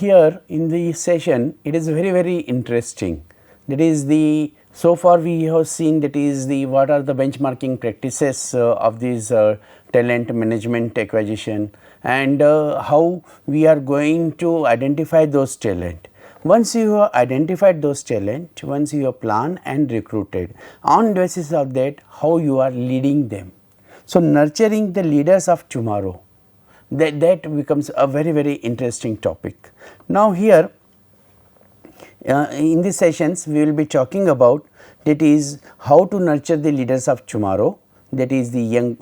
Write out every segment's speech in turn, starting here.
here in the session, it is very interesting. That is the, so far we have seen that is the what are the benchmarking practices of these talent management acquisition, and how we are going to identify those talent. Once you have identified those talent, once you have planned and recruited, on basis of that how you are leading them. So, nurturing the leaders of tomorrow, that becomes a very interesting topic. Now, here in these sessions we will be talking about that is how to nurture the leaders of tomorrow, that is the young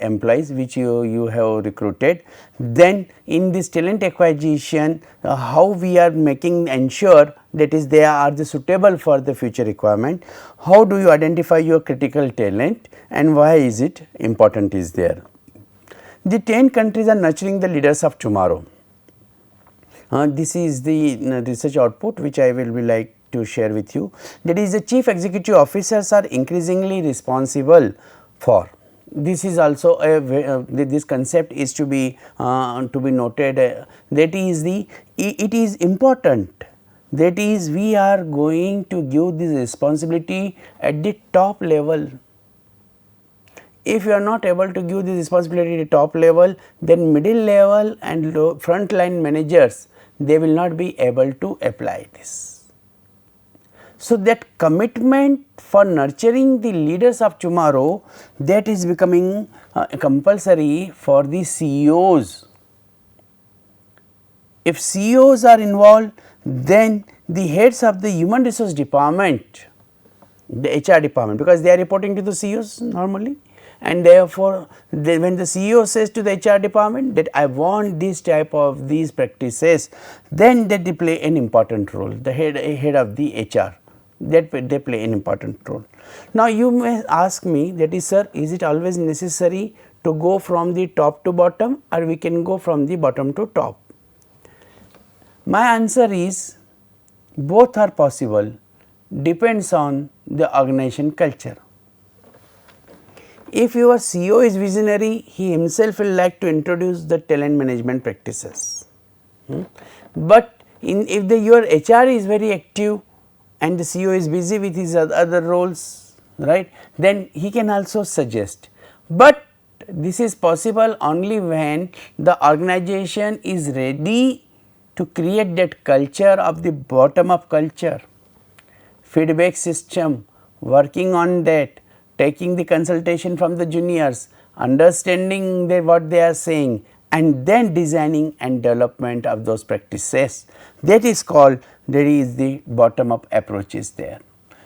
employees which you have recruited. Then in this talent acquisition, how we are making ensure that is they are the suitable for the future requirement. How do you identify your critical talent and why is it important is there. The 10 countries are nurturing the leaders of tomorrow. This is the research output which I will be like to share with you. That is the chief executive officers are increasingly responsible for. This is also a this concept is to be noted, that is the it is important, that is we are going to give this responsibility at the top level. If you are not able to give this responsibility at the top level, then middle level and front line managers, they will not be able to apply this. So, that commitment for nurturing the leaders of tomorrow, that is becoming compulsory for the CEOs. If CEOs are involved, then the heads of the human resource department, the HR department, because they are reporting to the CEOs normally, and therefore, when the CEO says to the HR department that I want this type of these practices, then they play an important role, the head of the HR, that they play an important role. Now, you may ask me that is, sir, is it always necessary to go from the top to bottom, or we can go from the bottom to top? My answer is both are possible, depends on the organization culture. If your CEO is visionary, he himself will like to introduce the talent management practices. But if your HR is very active and the CEO is busy with his other roles, right, then he can also suggest. But this is possible only when the organization is ready to create that culture of the bottom up culture, feedback system, working on that, taking the consultation from the juniors, understanding what they are saying, and then designing and development of those practices. That is called, there is the bottom up approach is there.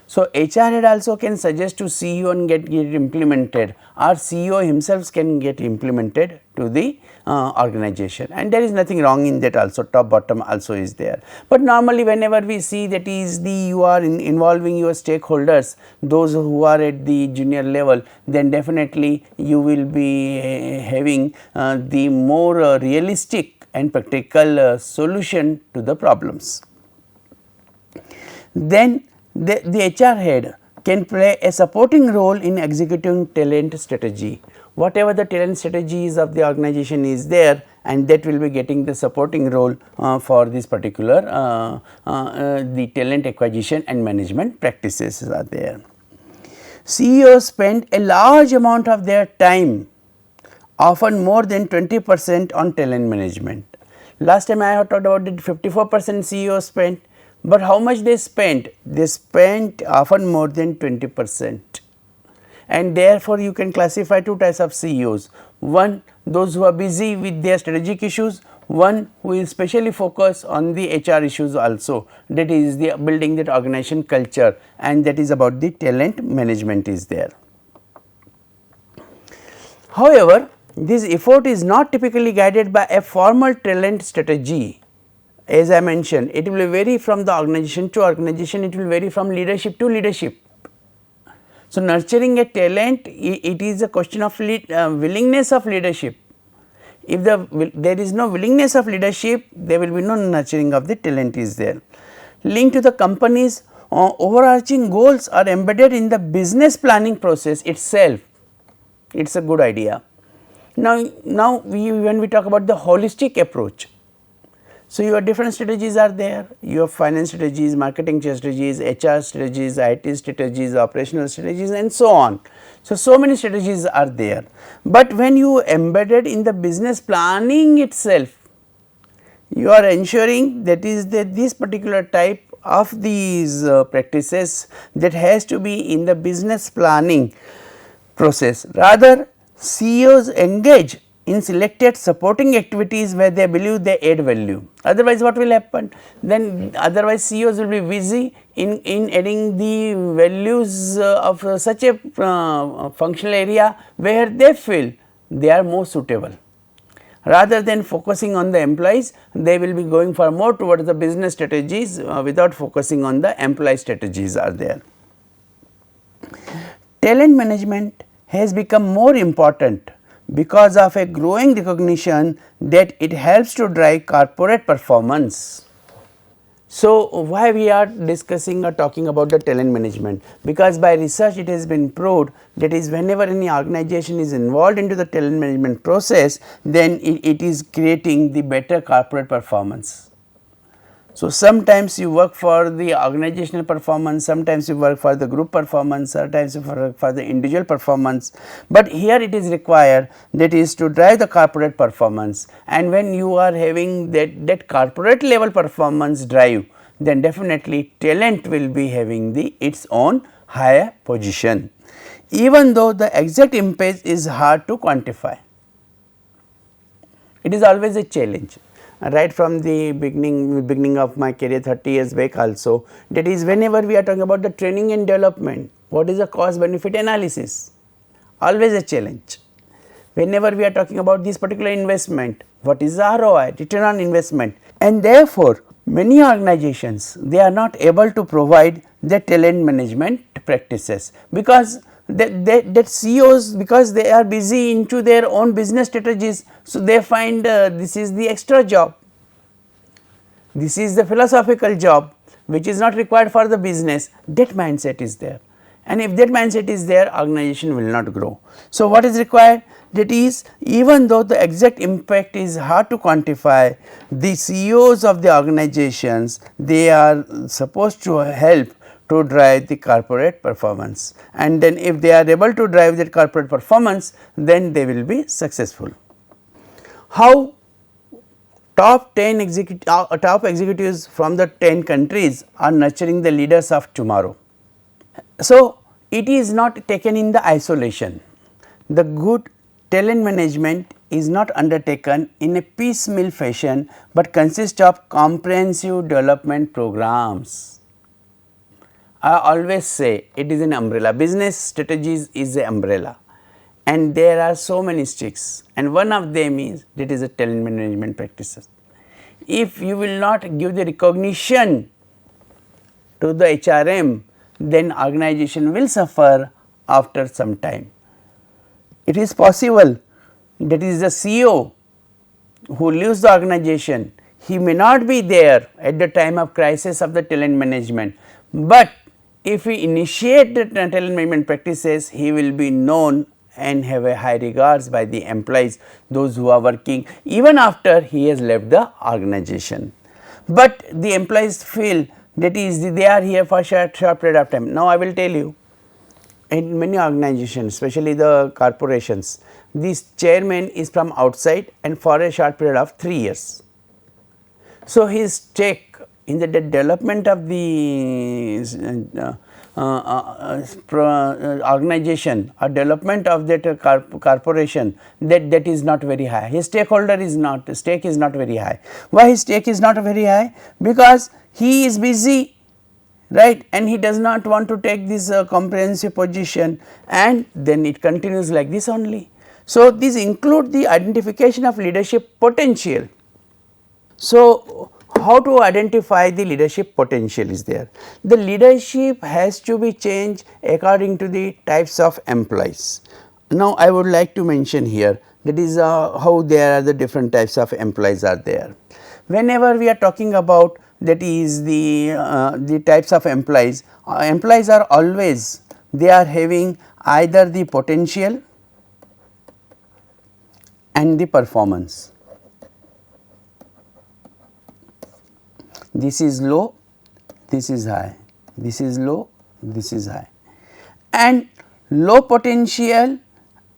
So, HR head also can suggest to CEO and get implemented, or CEO himself can get implemented to the organization, and there is nothing wrong in that also, top bottom also is there. But normally whenever we see that is the you are involving your stakeholders, those who are at the junior level, then definitely you will be having the more realistic and practical solution to the problems. Then the HR head can play a supporting role in executing talent strategy. Whatever the talent strategies of the organization is there, and that will be getting the supporting role for this particular the talent acquisition and management practices are there. CEOs spend a large amount of their time, often more than 20% on talent management. Last time I have talked about that 54% CEOs spent. But how much they spent? They spent often more than 20%, and therefore, you can classify two types of CEOs. One, those who are busy with their strategic issues, one who is specially focused on the HR issues also, that is the building that organization culture, and that is about the talent management is there. However, this effort is not typically guided by a formal talent strategy. As I mentioned, it will vary from the organization to organization, it will vary from leadership to leadership. So, nurturing a talent, it is a question of willingness of leadership. If there is no willingness of leadership, there will be no nurturing of the talent is there. Linked to the company's overarching goals are embedded in the business planning process itself. It is a good idea. Now when we talk about the holistic approach, So, your different strategies are there, your finance strategies, marketing strategies, HR strategies, IT strategies, operational strategies and so on. So many strategies are there, but when you embedded in the business planning itself, you are ensuring that is that this particular type of these practices that has to be in the business planning process. Rather, CEOs engage in selected supporting activities where they believe they add value. Otherwise, what will happen? Then otherwise CEOs will be busy in adding the values of such a functional area where they feel they are more suitable. Rather than focusing on the employees, they will be going for more towards the business strategies without focusing on the employee strategies are there. Talent management has become more important because of a growing recognition that it helps to drive corporate performance. So, why we are discussing or talking about the talent management? Because by research it has been proved that is whenever any organization is involved into the talent management process, then it is creating the better corporate performance. So, sometimes you work for the organizational performance, sometimes you work for the group performance, sometimes you work for the individual performance, but here it is required that is to drive the corporate performance, and when you are having that corporate level performance drive, then definitely talent will be having the its own higher position, even though the exact impact is hard to quantify. It is always a challenge. Right from the beginning of my career 30 years back also, that is whenever we are talking about the training and development, what is the cost benefit analysis? Always a challenge. Whenever we are talking about this particular investment, what is the ROI, return on investment, and therefore many organizations they are not able to provide the talent management practices because that CEOs, because they are busy into their own business strategies. So, they find this is the extra job, this is the philosophical job which is not required for the business, that mindset is there, and if that mindset is there, organization will not grow. So, what is required? That is, even though the exact impact is hard to quantify, the CEOs of the organizations they are supposed to help to drive the corporate performance, and then if they are able to drive that corporate performance, then they will be successful. How top executives from the 10 countries are nurturing the leaders of tomorrow? So, it is not taken in the isolation. The good talent management is not undertaken in a piecemeal fashion, but consists of comprehensive development programs. I always say it is an umbrella. Business strategies is an umbrella, and there are so many sticks, and one of them is that is a talent management practices. If you will not give the recognition to the HRM, then organization will suffer after some time. It is possible that is the CEO who leaves the organization, he may not be there at the time of crisis of the talent management, but if we initiate the talent management practices, he will be known and have a high regards by the employees, those who are working even after he has left the organization. But the employees feel that is they are here for short period of time. Now, I will tell you, in many organizations, especially the corporations, this chairman is from outside and for a short period of 3 years. So, his stake in the development of the organization or development of that corporation, that is not very high. His stake is not very high. Why his stake is not very high? Because he is busy, right, and he does not want to take this comprehensive position, and then it continues like this only. So, these include the identification of leadership potential. So, how to identify the leadership potential is there? The leadership has to be changed according to the types of employees. Now, I would like to mention here that is how there are the different types of employees are there. Whenever we are talking about that is the types of employees, employees are always they are having either the potential and the performance. this is low, this is high, this is low, this is high, and low potential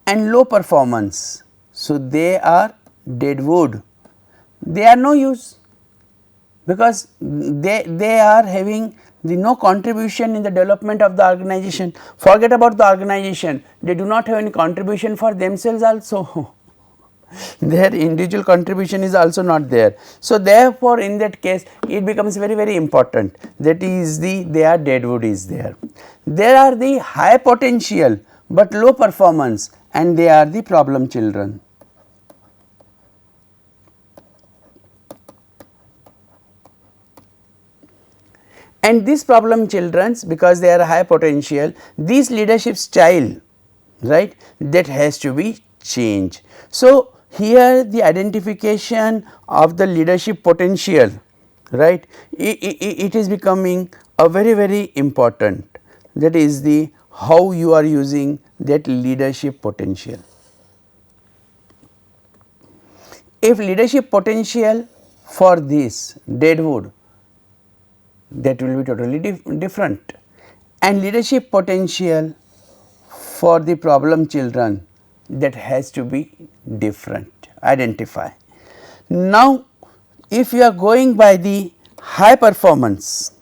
and low performance. So, they are dead wood, they are no use, because they are having the no contribution in the development of the organization. Forget about the organization, they do not have any contribution for themselves also. Their individual contribution is also not there. So, therefore, in that case it becomes very important, that is they are dead wood is there. There are the high potential but low performance, and they are the problem children. And these problem children, because they are high potential, this leadership style, right, that has to be changed. So, here the identification of the leadership potential, right, it is becoming a very important, that is the how you are using that leadership potential. If leadership potential for this dead wood, that will be totally different, and leadership potential for the problem children, that has to be different, identify. Now, if you are going by the high performance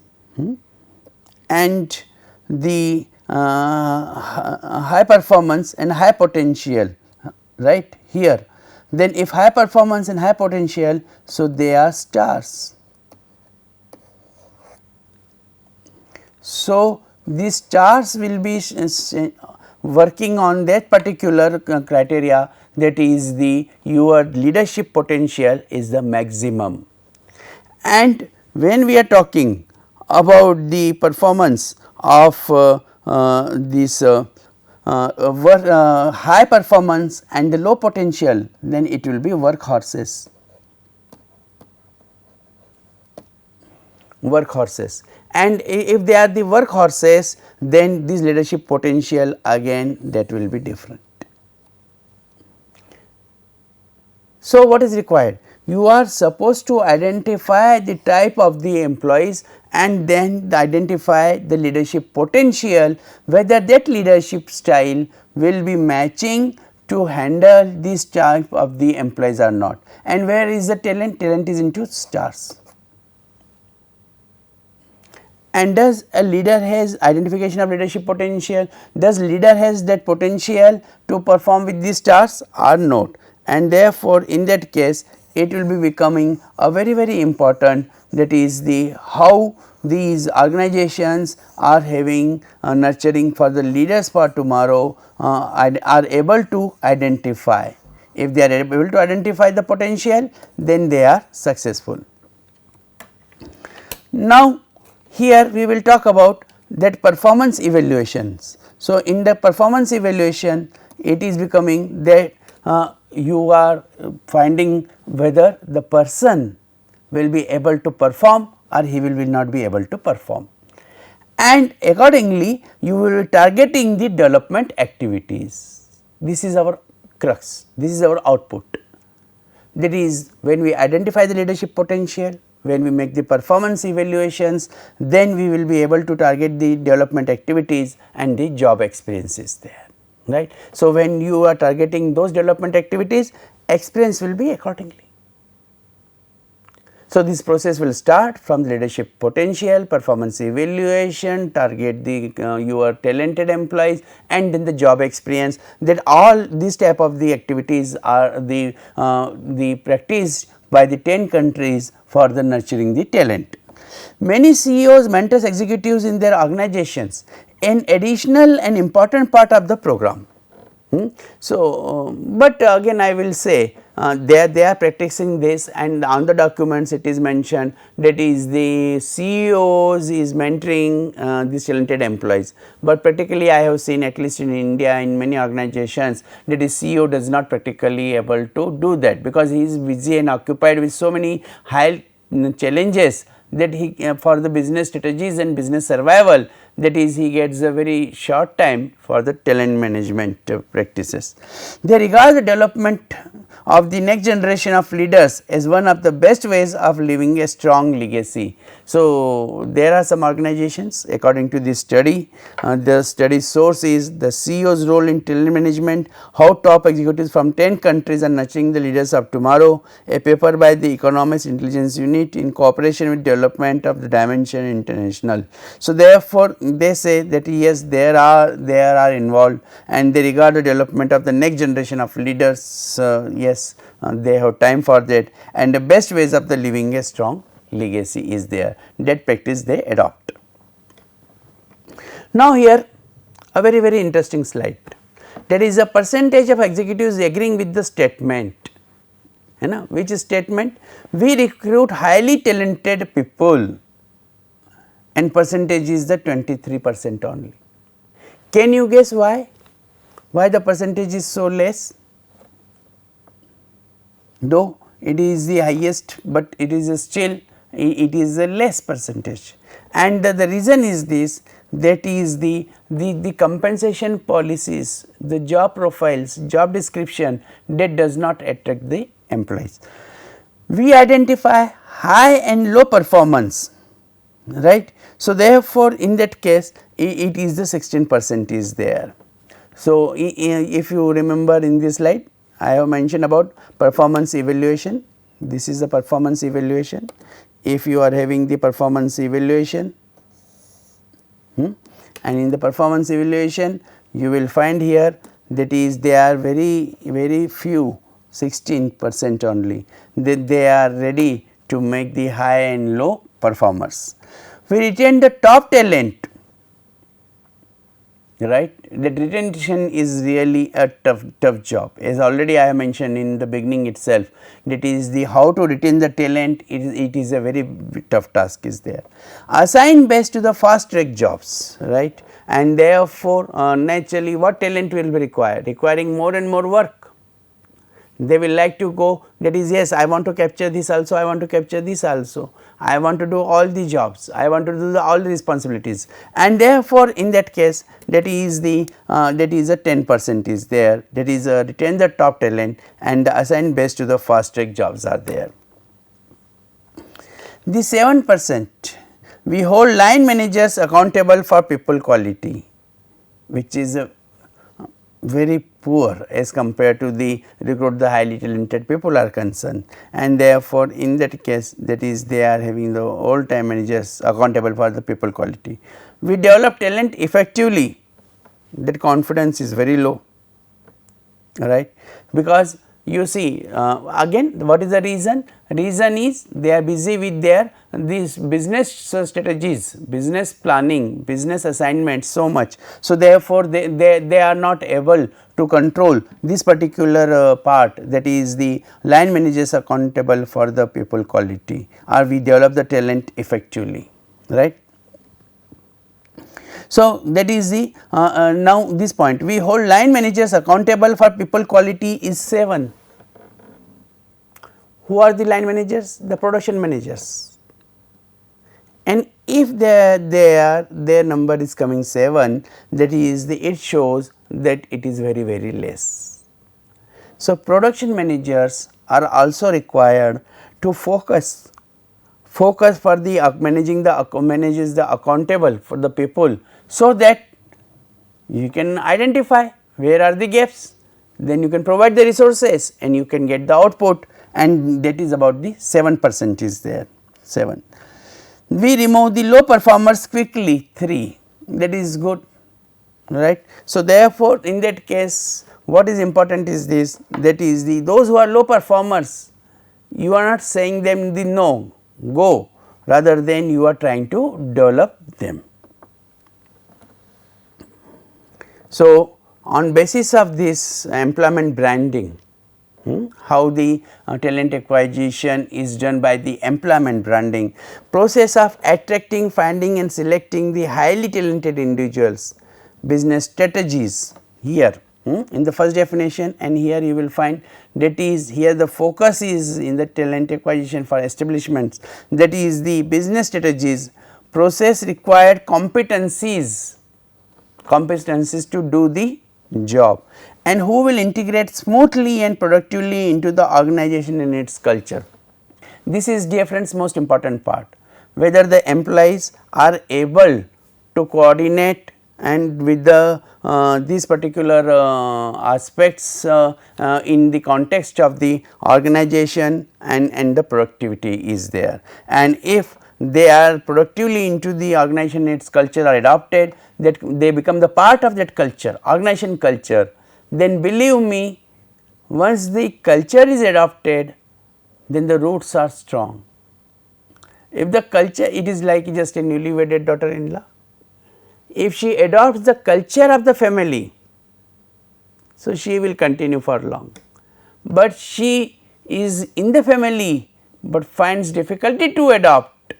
and the high performance and high potential, right here, then if high performance and high potential, so they are stars. So, these stars will be working on that particular criteria, that is the your leadership potential is the maximum. And when we are talking about the performance of this high performance and the low potential, then it will be workhorses. And if they are the workhorses, then this leadership potential again that will be different. So, what is required? You are supposed to identify the type of the employees and then identify the leadership potential, whether that leadership style will be matching to handle this type of the employees or not. And where is the talent? Talent is into stars. And does a leader has identification of leadership potential? Does leader has that potential to perform with these stars or not? And therefore, in that case it will be becoming a very important, that is the how these organizations are having nurturing for the leaders for tomorrow are able to identify. If they are able to identify the potential, then they are successful. Now, here we will talk about that performance evaluations. So, in the performance evaluation, it is becoming that you are finding whether the person will be able to perform or he will not be able to perform, and accordingly you will be targeting the development activities. This is our crux, this is our output. That is, when we identify the leadership potential, when we make the performance evaluations, then we will be able to target the development activities and the job experiences there, right. So, when you are targeting those development activities, experience will be accordingly. So, this process will start from the leadership potential, performance evaluation, target the your talented employees, and then the job experience, that all these type of the activities are the practice by the 10 countries for the nurturing the talent. Many CEOs, mentors, executives in their organizations an additional and important part of the program. So, but again I will say they are practicing this, and on the documents it is mentioned, that is the CEOs is mentoring these talented employees, but practically I have seen, at least in India, in many organizations, that is CEO does not practically able to do that, because he is busy and occupied with so many high challenges that he for the business strategies and business survival, that is he gets a very short time for the talent management practices. They regard the development of the next generation of leaders as one of the best ways of leaving a strong legacy. So, there are some organizations according to this study, the study source is the CEO's role in talent management, how top executives from 10 countries are nurturing the leaders of tomorrow, a paper by the Economist Intelligence Unit in cooperation with development of the Dimension International. So, therefore, they say that yes, they are involved and they regard the development of the next generation of leaders, yes, they have time for that, and the best ways of the leaving a strong legacy is there, that practice they adopt. Now, here a very interesting slide, that is a percentage of executives agreeing with the statement, you know, which statement? We recruit highly talented people and percentage is the 23% only. Can you guess why? Why the percentage is so less? Though it is the highest, but it is still it is a less percentage, and the reason is this, that is the compensation policies, the job profiles, job description, that does not attract the employees. We identify high and low performance, right. So, therefore, in that case it is the 16% is there. So, if you remember in this slide I have mentioned about performance evaluation, this is the performance evaluation. If you are having the performance evaluation, and in the performance evaluation you will find here that is they are very few, 16% only, that they are ready to make the high and low performers. We retain the top talent, right. That retention is really a tough job, as already I have mentioned in the beginning itself, that is the how to retain the talent, it is a very tough task is there. Assign best to the fast track jobs, right, and therefore, naturally what talent will be required, requiring more and more work. They will like to go, that is yes, I want to capture this also, I want to capture this also, I want to do all the jobs, I want to do all the responsibilities, and therefore, in that case that is the that is a 10% is there, that is retain the top talent and assign best to the fast track jobs are there. The 7%, we hold line managers accountable for people quality, which is very poor as compared to the recruit the highly talented people are concerned, and therefore, in that case that is they are having the all time managers accountable for the people quality. We develop talent effectively, that confidence is very low, right, because you see again what is the reason? Reason is they are busy with their these business strategies, business planning, business assignments so much. So, therefore, they are not able to control this particular part, that is the line managers accountable for the people quality, or we develop the talent effectively, right. So, that is the now this point, we hold line managers accountable for people quality is 7. Who are the line managers? The production managers, and if their number is coming 7, that is the it shows that it is very less. So, production managers are also required to focus for the manages the accountable for the people, so that you can identify where are the gaps, then you can provide the resources and you can get the output, and that is about the 7% is there, 7. We remove the low performers quickly, 3, that is good, right. So, therefore, in that case what is important is this, that is the those who are low performers, you are not saying them the no, go, rather than you are trying to develop them. So, on basis of this employment branding, how the talent acquisition is done by the employment branding, process of attracting, finding and selecting the highly talented individuals, business strategies here in the first definition, and here you will find that is here the focus is in the talent acquisition for establishments, that is the business strategies, process required competencies to do the job, and who will integrate smoothly and productively into the organization and its culture. This is, dear friends, most important part, whether the employees are able to coordinate and with the these particular aspects in the context of the organization, and the productivity is there. And if they are productively into the organization, its culture are adopted, that they become the part of that culture, organization culture, then believe me, once the culture is adopted, then the roots are strong. If the culture, it is like just a newly wedded daughter-in-law, if she adopts the culture of the family, so she will continue for long, but she is in the family but finds difficulty to adopt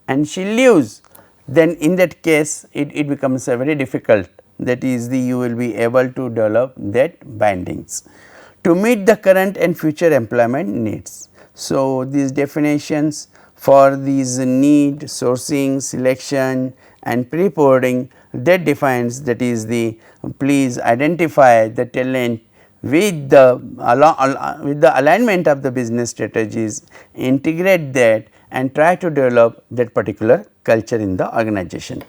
and she leaves, then in that case it becomes very difficult, that is the you will be able to develop that bindings to meet the current and future employment needs. So, these definitions for these need, sourcing, selection and pre-boarding, that defines, that is the, please identify the talent with the alignment of the business strategies, integrate that and try to develop that particular culture in the organization.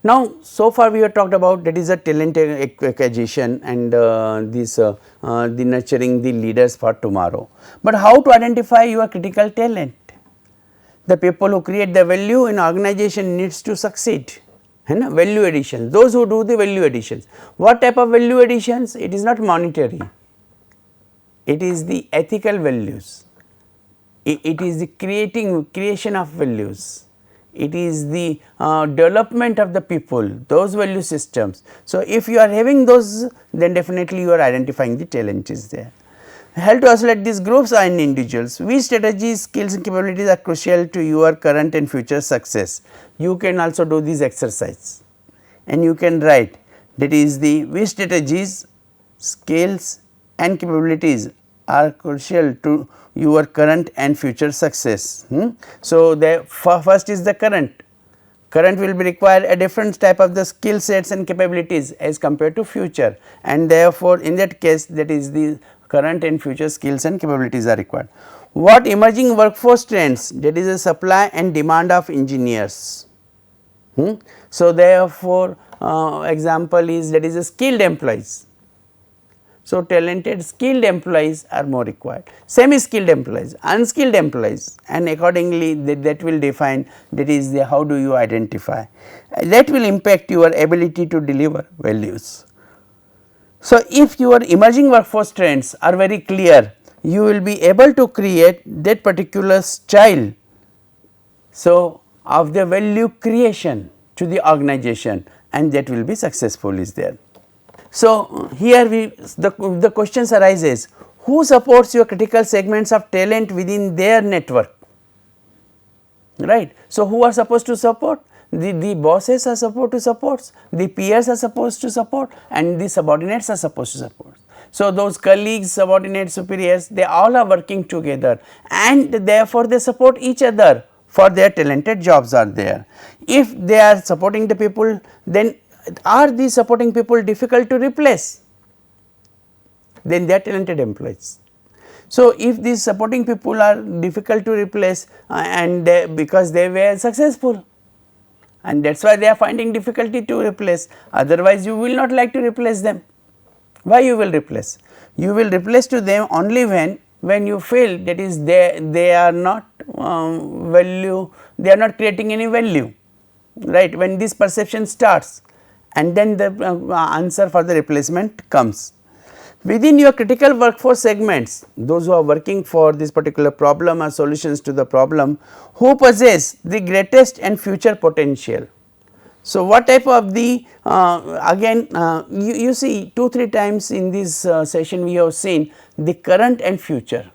Now, so far we have talked about, that is a talent acquisition and the nurturing the leaders for tomorrow. But how to identify your critical talent? The people who create the value in organization needs to succeed, value addition, those who do the value additions. What type of value additions? It is not monetary, it is the ethical values, it is the creation of values, it is the development of the people, those value systems. So, if you are having those, then definitely you are identifying the talent is there. Help to isolate these groups and individuals. Which strategies, skills and capabilities are crucial to your current and future success? You can also do this exercise and you can write, that is the which strategies, skills and capabilities are crucial to your current and future success. So, the first is the current. Current will be require a different type of the skill sets and capabilities as compared to future, and therefore, in that case, that is the current and future skills and capabilities are required. What emerging workforce trends? That is a supply and demand of engineers. So, therefore, example is, that is a skilled employees. So, talented skilled employees are more required, semi skilled employees, unskilled employees, and accordingly that will define, that is the how do you identify, that will impact your ability to deliver values. So, if your emerging workforce trends are very clear, you will be able to create that particular style, so of the value creation to the organization, and that will be successful is there. So, here the questions arises, who supports your critical segments of talent within their network, right. So, who are supposed to support? The bosses are supposed to support, the peers are supposed to support, and the subordinates are supposed to support. So, those colleagues, subordinates, superiors, they all are working together and therefore, they support each other for their talented jobs are there. If they are supporting the people, then are these supporting people difficult to replace? Then they are talented employees. So, if these supporting people are difficult to replace because they were successful, and that is why they are finding difficulty to replace, otherwise you will not like to replace them. Why you will replace? You will replace to them only when you feel, that is they are not value, they are not creating any value, right, when this perception starts, and then the answer for the replacement comes. Within your critical workforce segments, those who are working for this particular problem or solutions to the problem, who possess the greatest and future potential. So, what type of the again you see 2-3 times in this session we have seen the current and future.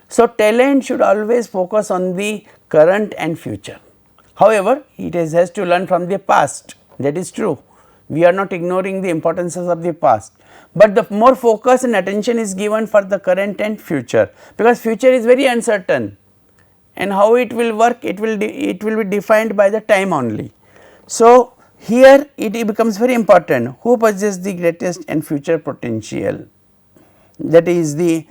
So, talent should always focus on the current and future. However, it has to learn from the past, that is true. We are not ignoring the importances of the past, but the more focus and attention is given for the current and future, because future is very uncertain. and how it will work, it will be defined by the time only. So, here it becomes very important who possesses the greatest and future potential, that is the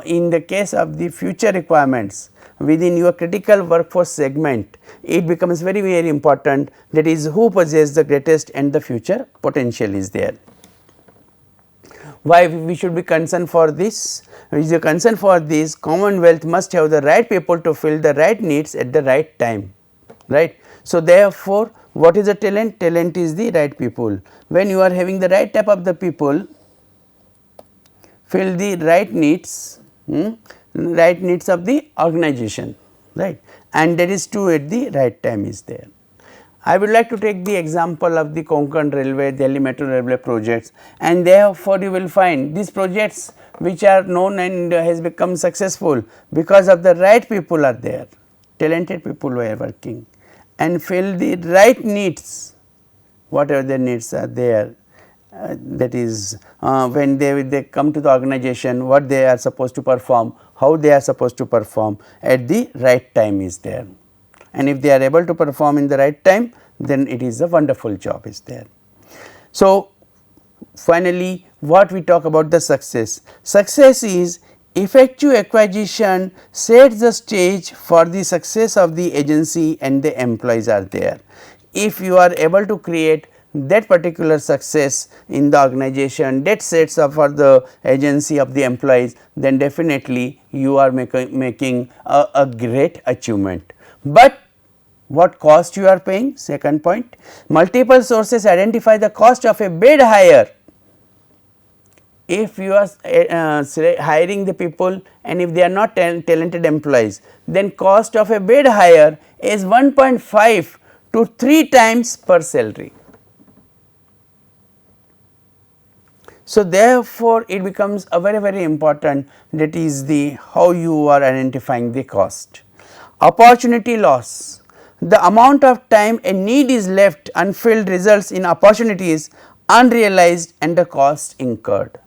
in the case of the future requirements within your critical workforce segment, it becomes very important, that is who possesses the greatest and the future potential is there. Why we should be concerned for this? Is the concern for this, Commonwealth must have the right people to fill the right needs at the right time, right. So, therefore, what is the talent? Talent is the right people. When you are having the right type of the people, fill the right needs, right needs of the organization, right, and that is true at the right time is there. I would like to take the example of the Konkan Railway, Delhi Metro Railway projects, and therefore you will find these projects which are known and has become successful because of the right people are there, talented people who are working and fill the right needs, whatever the needs are there. That is when they come to the organization, what they are supposed to perform, how they are supposed to perform at the right time is there, and if they are able to perform in the right time, then it is a wonderful job is there. So, finally, what we talk about the success? Success is effective acquisition sets the stage for the success of the agency and the employees are there. If you are able to create that particular success in the organization, that sets up for the agency of the employees, then definitely you are making a great achievement. But what cost you are paying? Second point, multiple sources identify the cost of a bed hire. If you are hiring the people and if they are not talented employees, then cost of a bed hire is 1.5 to 3 times per salary. So, therefore, it becomes a very important, that is the how you are identifying the cost. Opportunity loss, the amount of time a need is left unfilled results in opportunities unrealized and the cost incurred.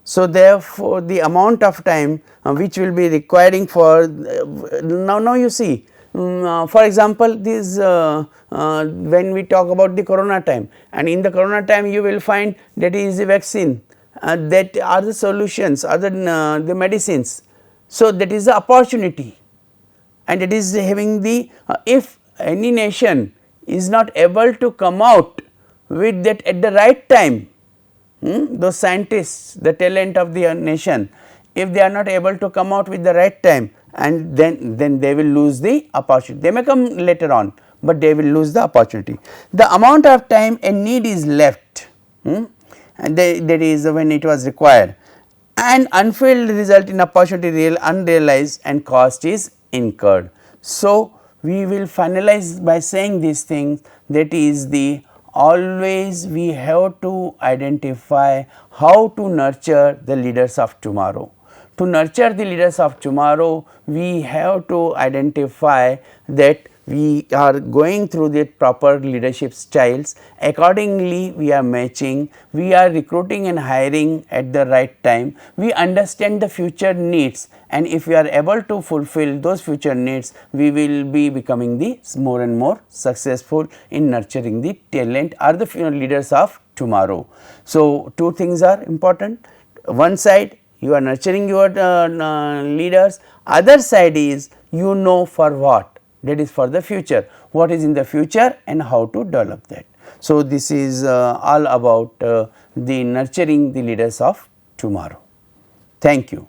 So, therefore, the amount of time which will be requiring for now you see, for example, this when we talk about the corona time, and in the corona time you will find that is the vaccine, that are the solutions, other the medicines. So, that is the opportunity, and it is having the if any nation is not able to come out with that at the right time, those scientists, the talent of the nation, if they are not able to come out with the right time, and then they will lose the opportunity. They may come later on, but they will lose the opportunity. The amount of time a need is left, and that is when it was required, and unfilled result in opportunity unrealized and cost is incurred. So, we will finalize by saying these things, that is the always we have to identify how to nurture the leaders of tomorrow. To nurture the leaders of tomorrow, we have to identify that we are going through the proper leadership styles, accordingly we are matching, we are recruiting and hiring at the right time, we understand the future needs, and if we are able to fulfill those future needs, we will be becoming the more and more successful in nurturing the talent or the leaders of tomorrow. So, two things are important. One side you are nurturing your leaders, other side is you know for what, that is for the future, what is in the future and how to develop that. So, this is all about the nurturing the leaders of tomorrow. Thank you.